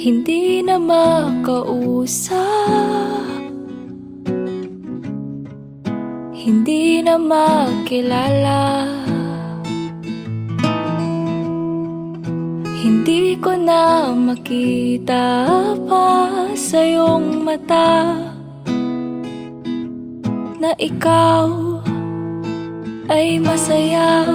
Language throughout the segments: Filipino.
hindi na makausap, hindi na makilala. Hindi ko na makita pa sa iyong mata na ikaw ay masaya.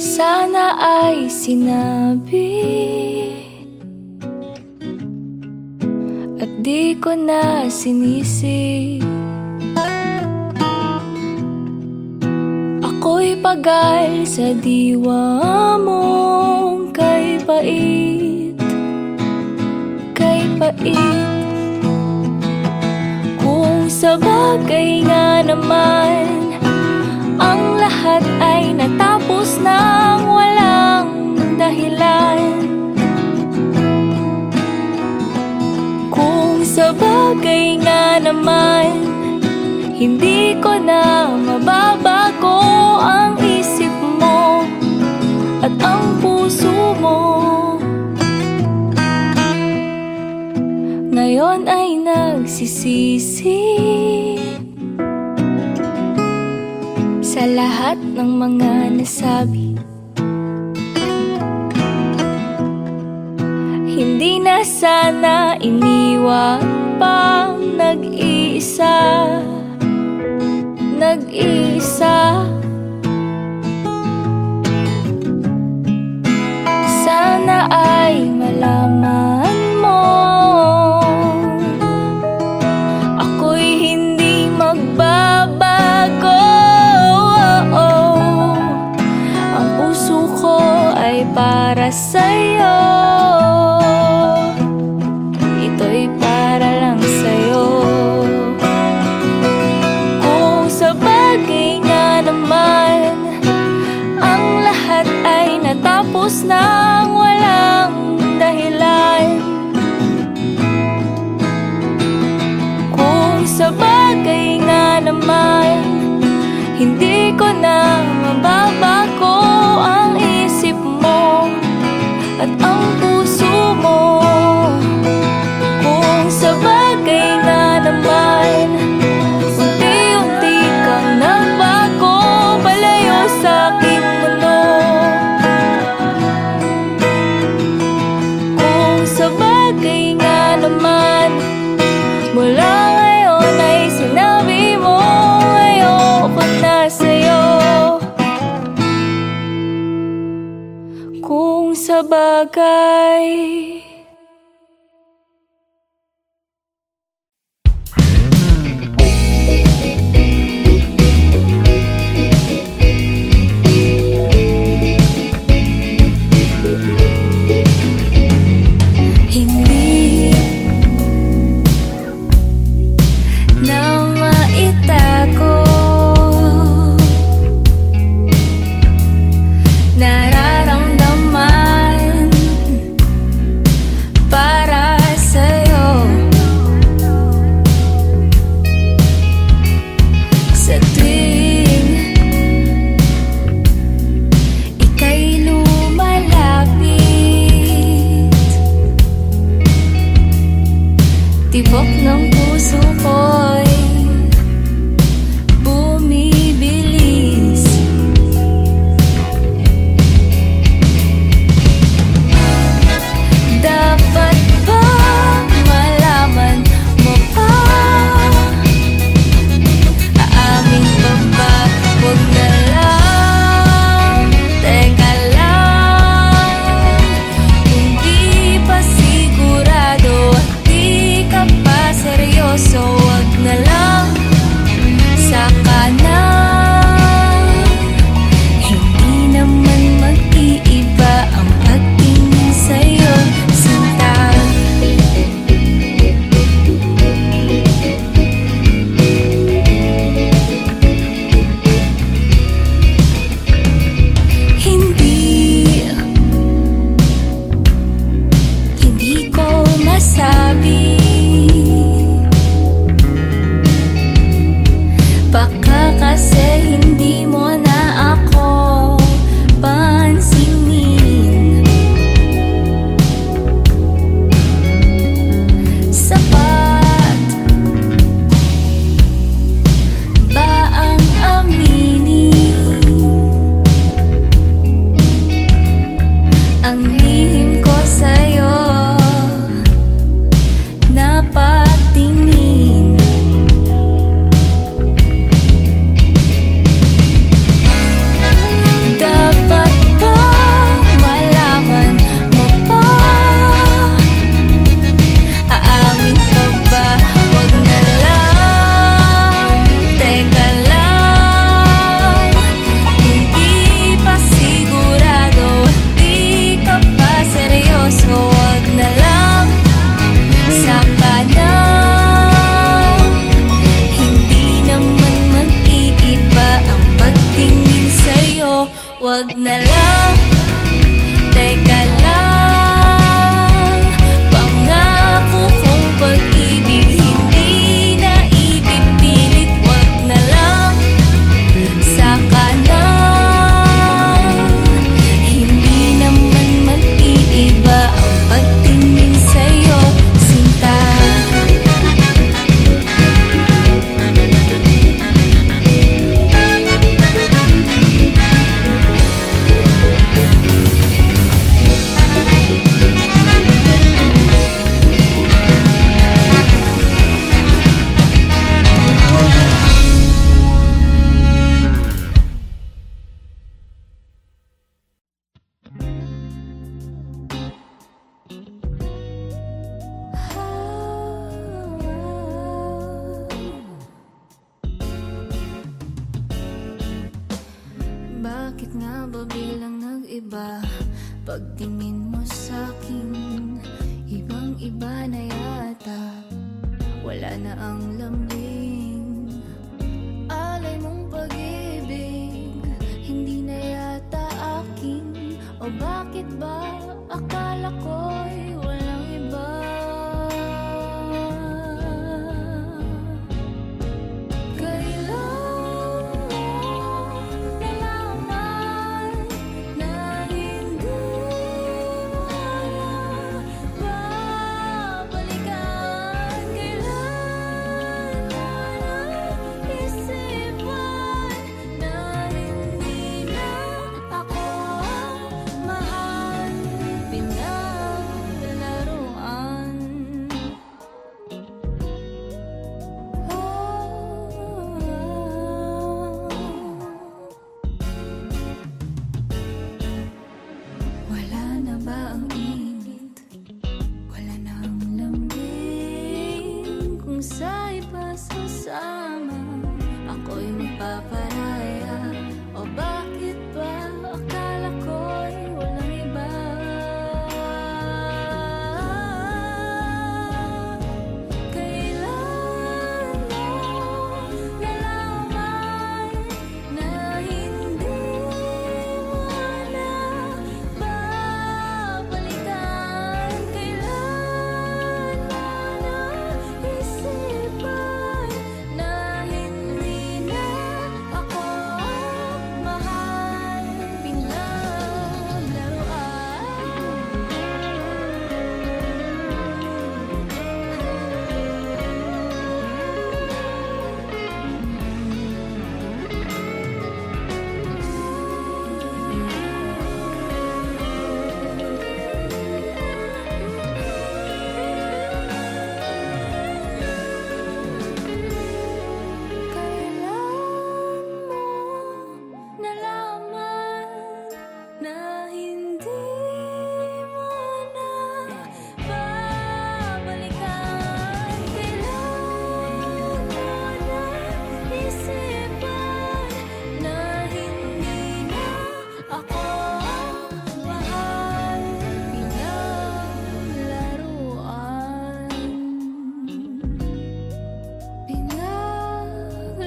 Sana ay sinabi at di ko na sinisi. Ako'y pagal sa diwa mong kay pait, kay pait. Kung sa bagay nga naman ang lahat ay natapos nang walang dahilan. Kung sa bagay nga naman hindi ko na mababago ang isip mo at ang puso mo. Ngayon ay nagsisisi sa lahat ng mga nasabi. Hindi na sana iniwan pang nag-iisa, nag-iisa. Sana ay malaman mo ako'y hindi magbabago. Ang puso ko ay para sa'yo, ito'y para lang sa'yo. Kung sa bagay nga naman ang lahat ay natapos nang walang dahilan. Kung sa bagay nga naman hindi ko na mababago ang isip mo at ang puso mo. Kung sa bagay nga naman unti-unti kang nagbago palayo sa aking mundo. Kung sa bagay nga naman mula ngayon ay sinabi mo ayoko na sa'yo. Kung sa bagay hindi na maitago, nararamdaman para sa'yo. Sa tuwing ika'y lumalapit, tibok ng puso ko'y bumibilis. Dapat ba malaman mo pa? Aamin pa ba? Huwag na lang, teka lang. Kung di pa sigurado at di ka pa seryoso, huwag na lang. wag na lang. Teka lang, pangako kong pag-ibig hindi na ipipilit. Wag na lang, saka na. Hindi naman mag-iiba ang pagtingin sa'yo, sinta. Bakit nga ba bilang nag-iba? Pagtingin mo sa'kin, ibang-iba na yata. Wala na ang lambing, alay mong pag-ibig, hindi na yata akin. O bakit ba akala ko'y walang iba? Sa iba sasama, ako'y magpaparaya. O bakit ba akala ko'y walang iba? Kailan mo nalaman na hindi mo na babalikan? Kailan mo naisipan na hindi na ako mahal? Kailan mo nalaman na hindi mo na babalikan? Kailan mo naisipan na hindi na ako mahal?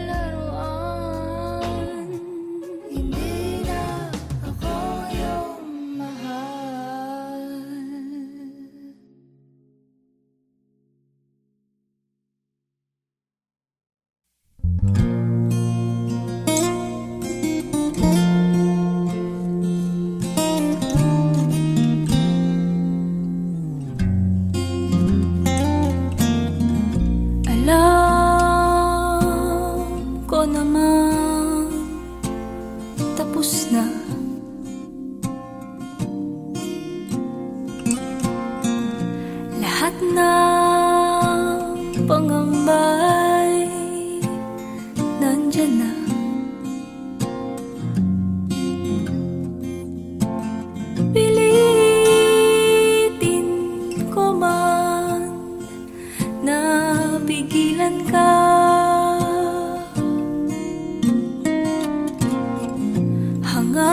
Pinaglaruan, hindi na ako yung mahal. Alam ko naman tapos na. Lahat ng pangambay nandyan na. Pilitin ko man na pigilan ka. Hangat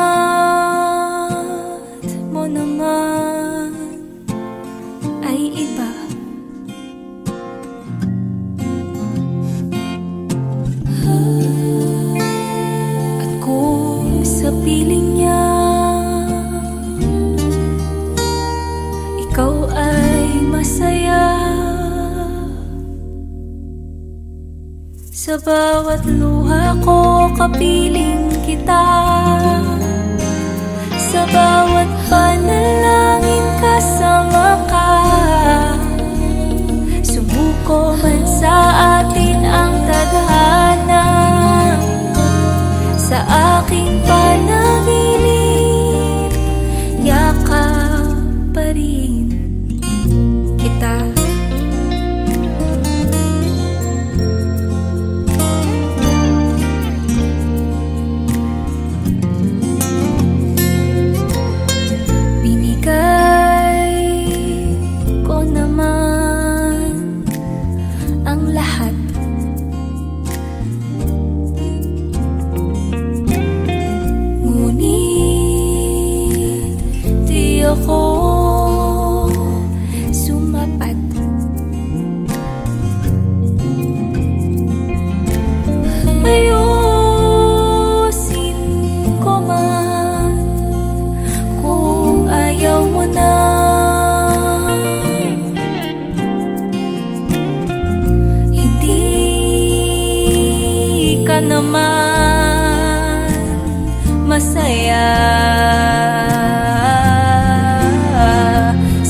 mo naman ay iba. At kung sa piling niya Sa bawat luha ko kapiling kita, sa bawat panalangin kasama ka. Sumuko man sa atin ang tadhana, sa aking panaginip yakap pa rin kita. Ako sumapat, ayusin ko man kung ayaw mo na. Hindi ka naman masaya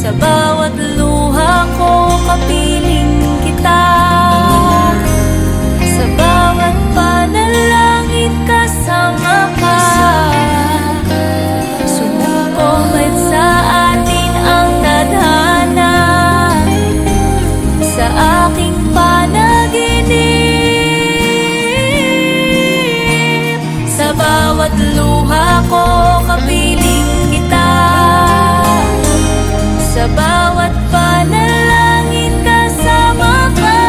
sa bawat luha ko kapiling kita, sa bawat panalangin kasama ka. Sumuko man sa atin ang tadhana, sa aking panaginip. Sa bawat luha ko kapiling kita, sa bawat panalangin kasama ka.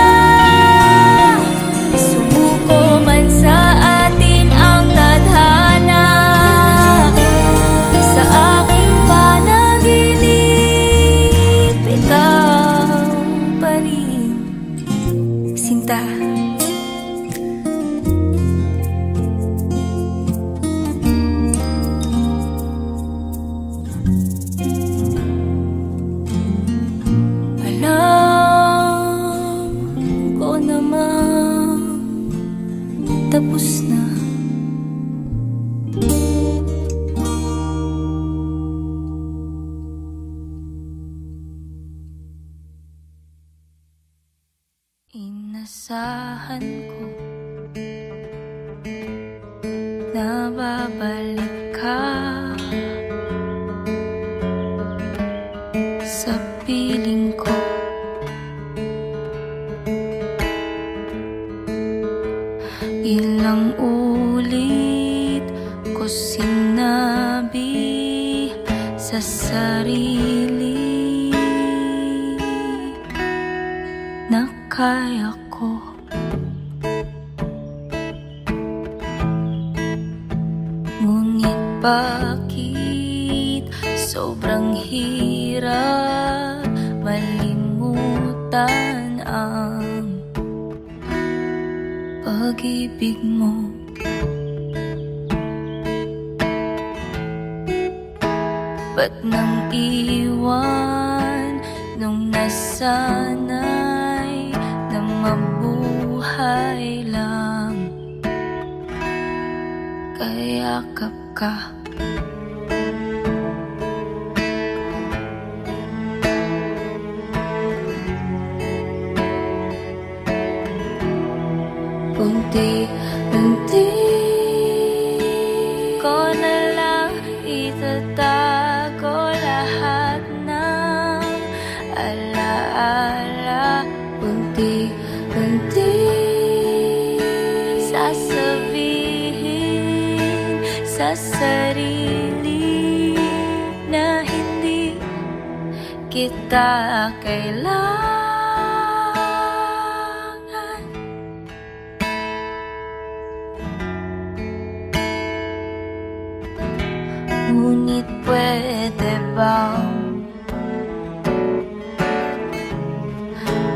Sumuko man sa atin ang tadhana, sa aking panaginip ikaw pa rin, Sinta. Tapos na. Inasahan ko na babalik ka sa piling ko. Ilang ulit ko sinabi sa sarili na kaya ko. Ngunit bakit sobrang hirap malimutan ang pag-ibig mo. Ba't nang iwan nung nasanay na mabuhay lang, kayakap ka. Unti-unti ko na lang itatago lahat ng alaala. Unti-unti sasabihin sa sarili na hindi kita kailangan. Ngunit pwede bang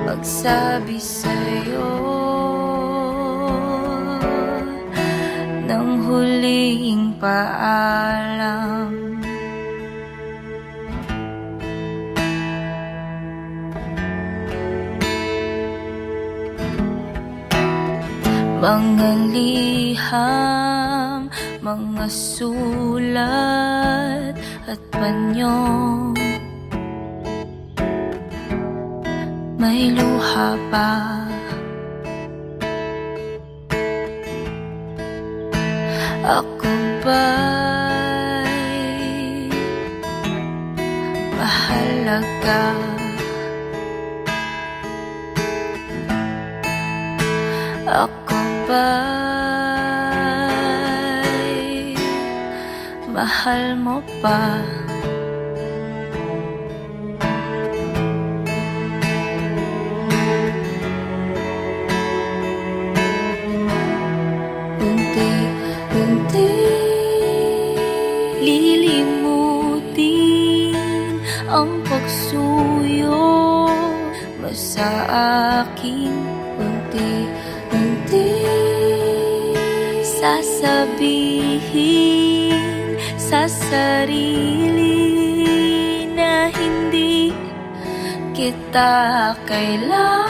magsabi sa'yo ng huling paalam? mga liham, mga sulat at panyo. May luha pa. Ako ba'y mahalaga? Ako ba'y mahal mo pa? Unti-unti lilimutin ang pagsuyo mo sa akin. Unti-unti sasabihin sa sarili na hindi kita kailangan.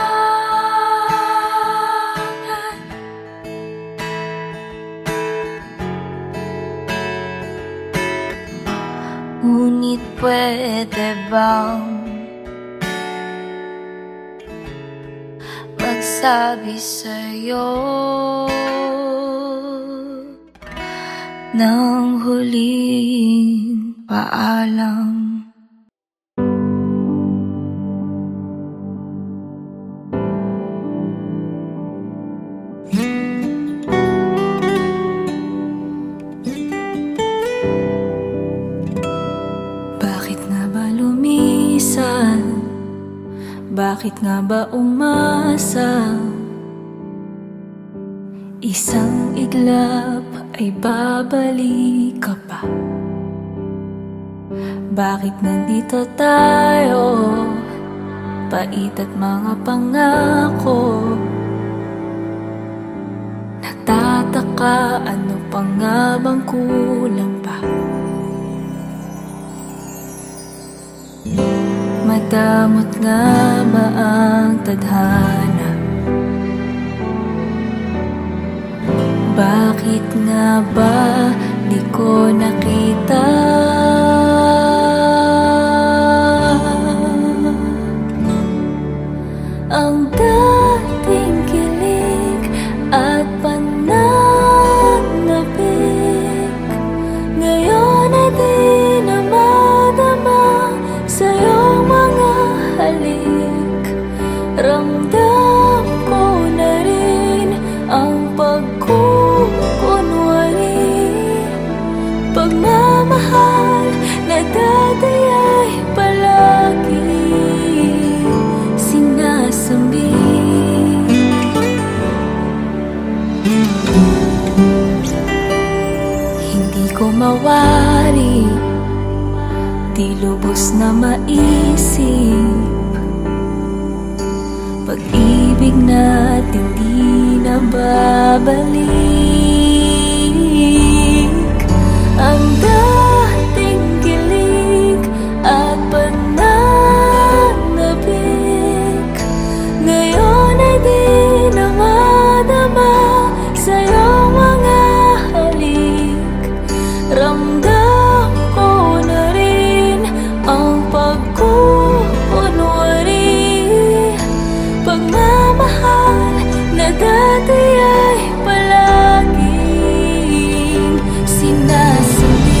Ngunit pwede bang magsabi sa'yo ng huling paalam? Bakit nga ba lumisan? Bakit nga ba umasa? Isang iglap ay babalik ka pa. Bakit nandito tayo? Pait at mga pangako. Nagtataka, ano pa nga bang kulang pa? Madamot nga ba ang tadhana? Bakit nga ba di ko nakita? Ang dating kilig at pananabik, ngayon ay di na madama sa iyong mga halik. Ramdam ko na rin ang pagkukunwari, pagmamahal na dati ay palagi sinasabi. Hindi ko mawari, di lubos na maisip, pag-ibig natin di na babalik. Ang dating kilig at pananabik, ngayon ay di na madama sa iyong mga halik. Ramdam ko na rin ang pagkukunwari, pagmamahal na dati ay palaging sinasabi.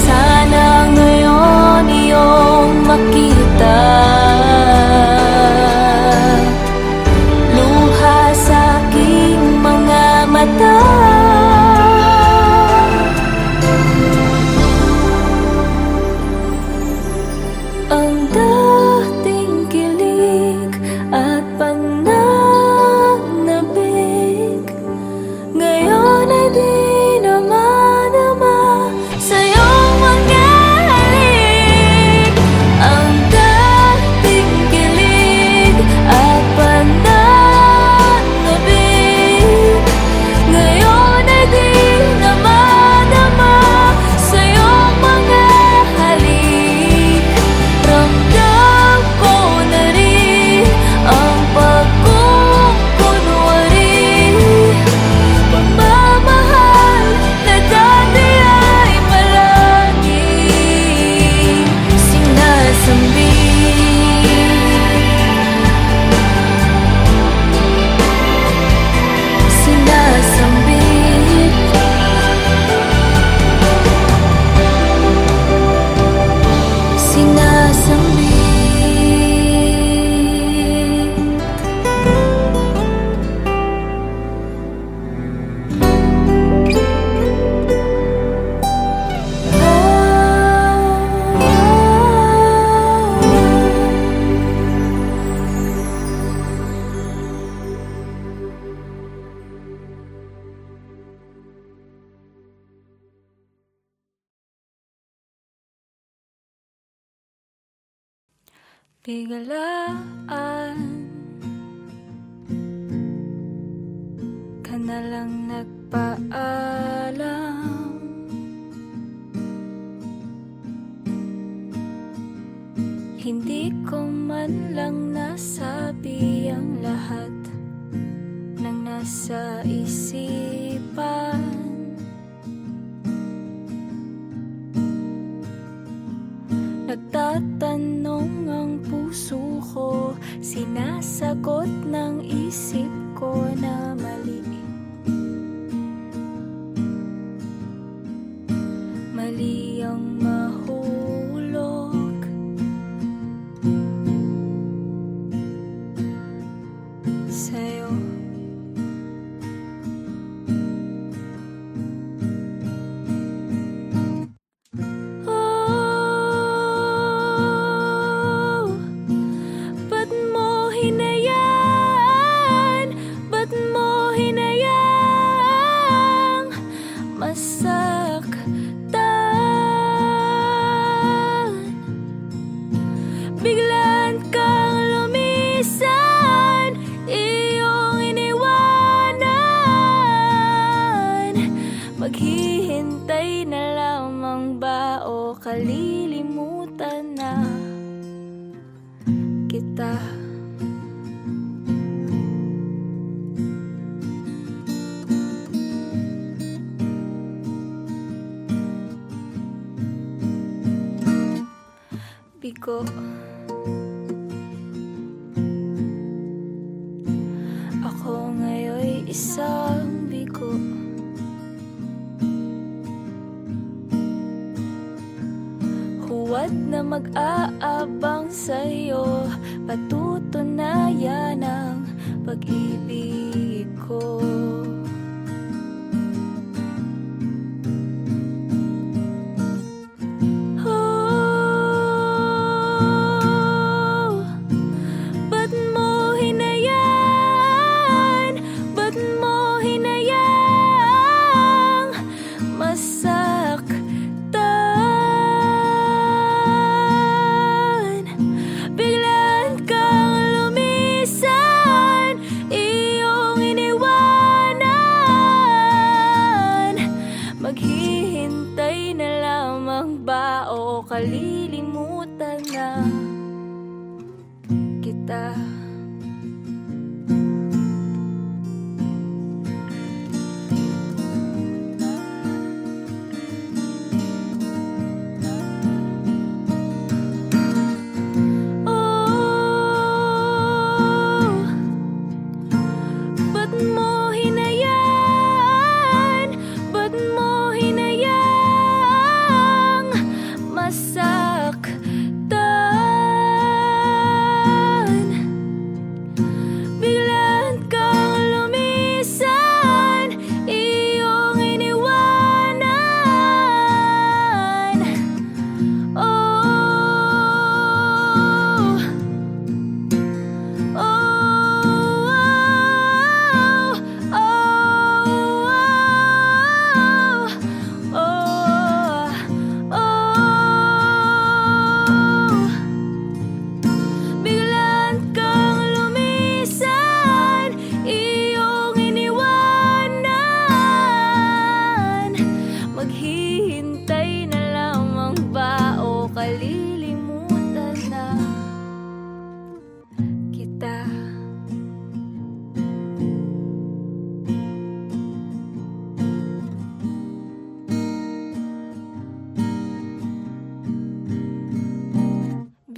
Sana ngayon iyong makita, luha sa aking mga mata. Ang dating kilig at pananabik, Biglaan ka na lang nagpaalam, hindi ko man lang nasabi ang lahat ng nasa isipan. Nagtatanong ang puso ko, sinasagot ng isip ko na mali. Mali ang mahulog sa'yo. Biglaan kang lumisan, iyong iniwanan. Maghihintay na lamang ba o kalilimutan na kita? Bigo, ako ngayon isang bigo. Huwad na mag-aabang sa'yo, patutunayan ang pag-ibig ko. Maghihintay na lamang ba o kalilimutan na kita?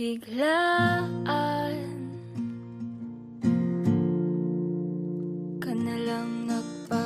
Biglaan ka na lang nagpaalam,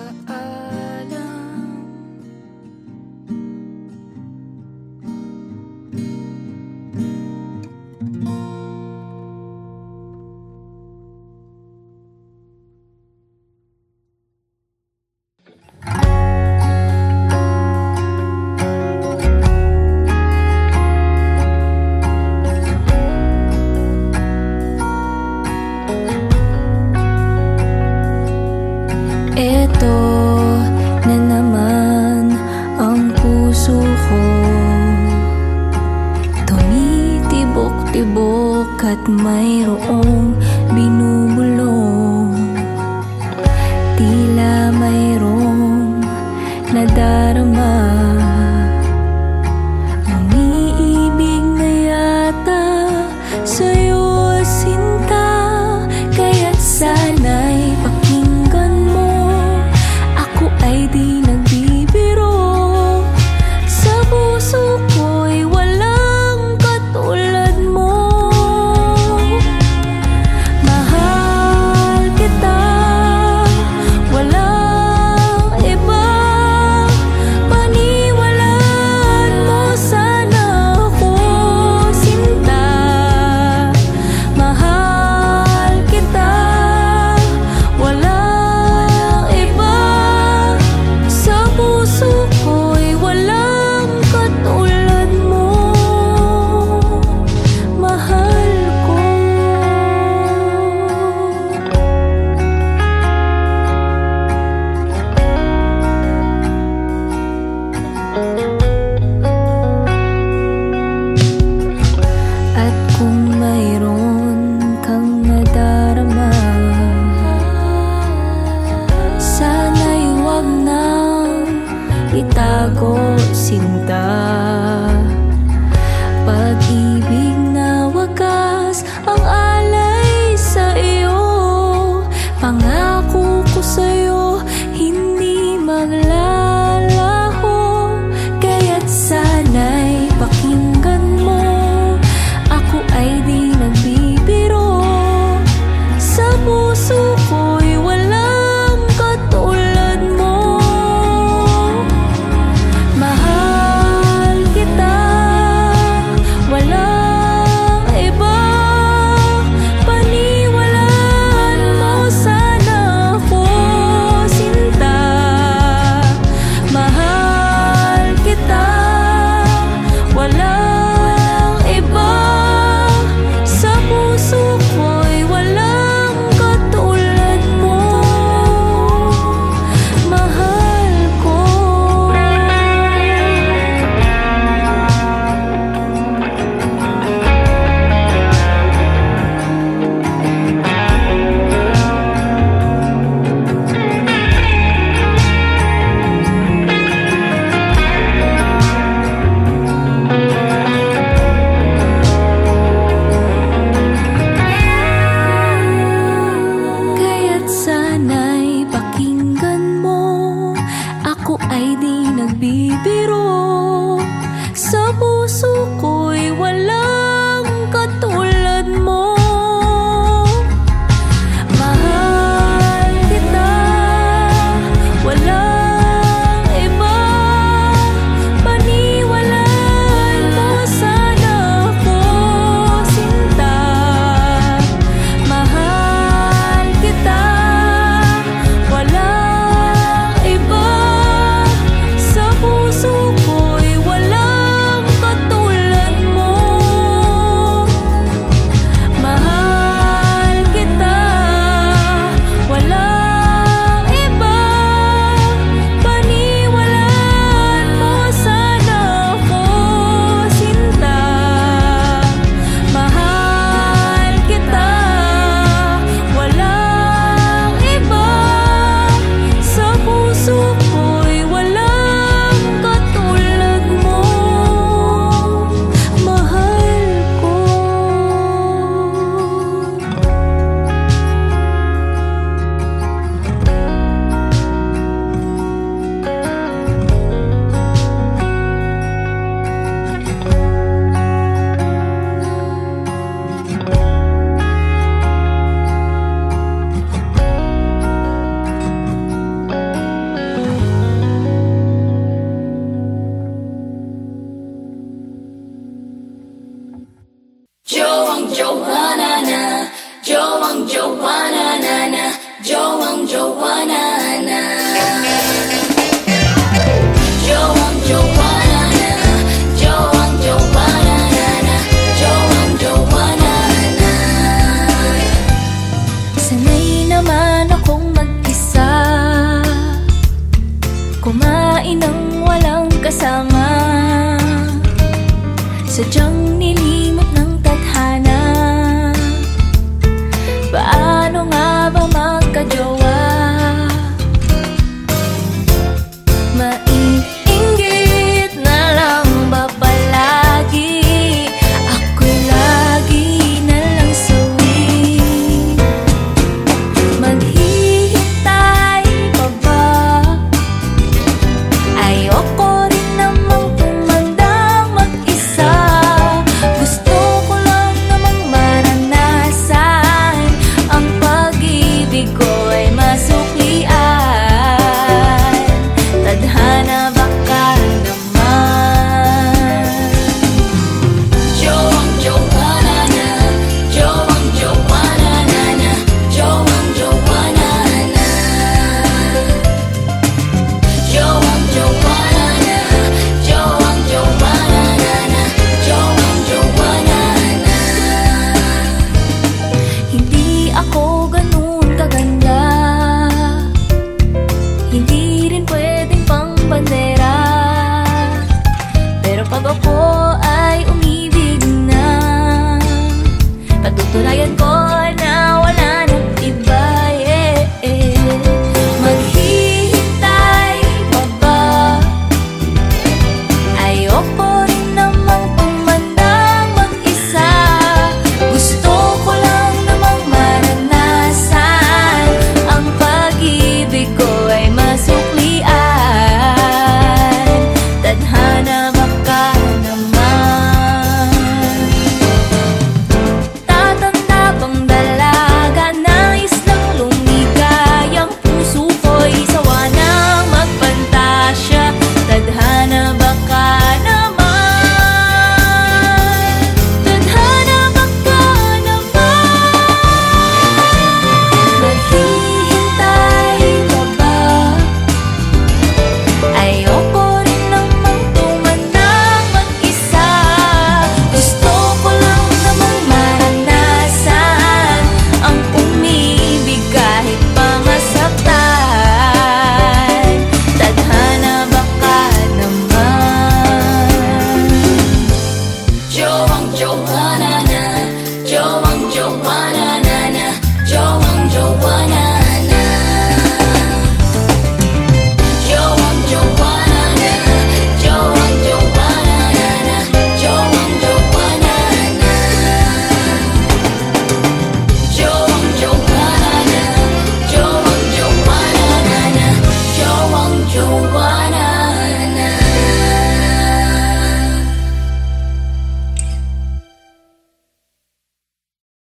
naman akong mag-isa, kumain ng walang kasama. Sadyang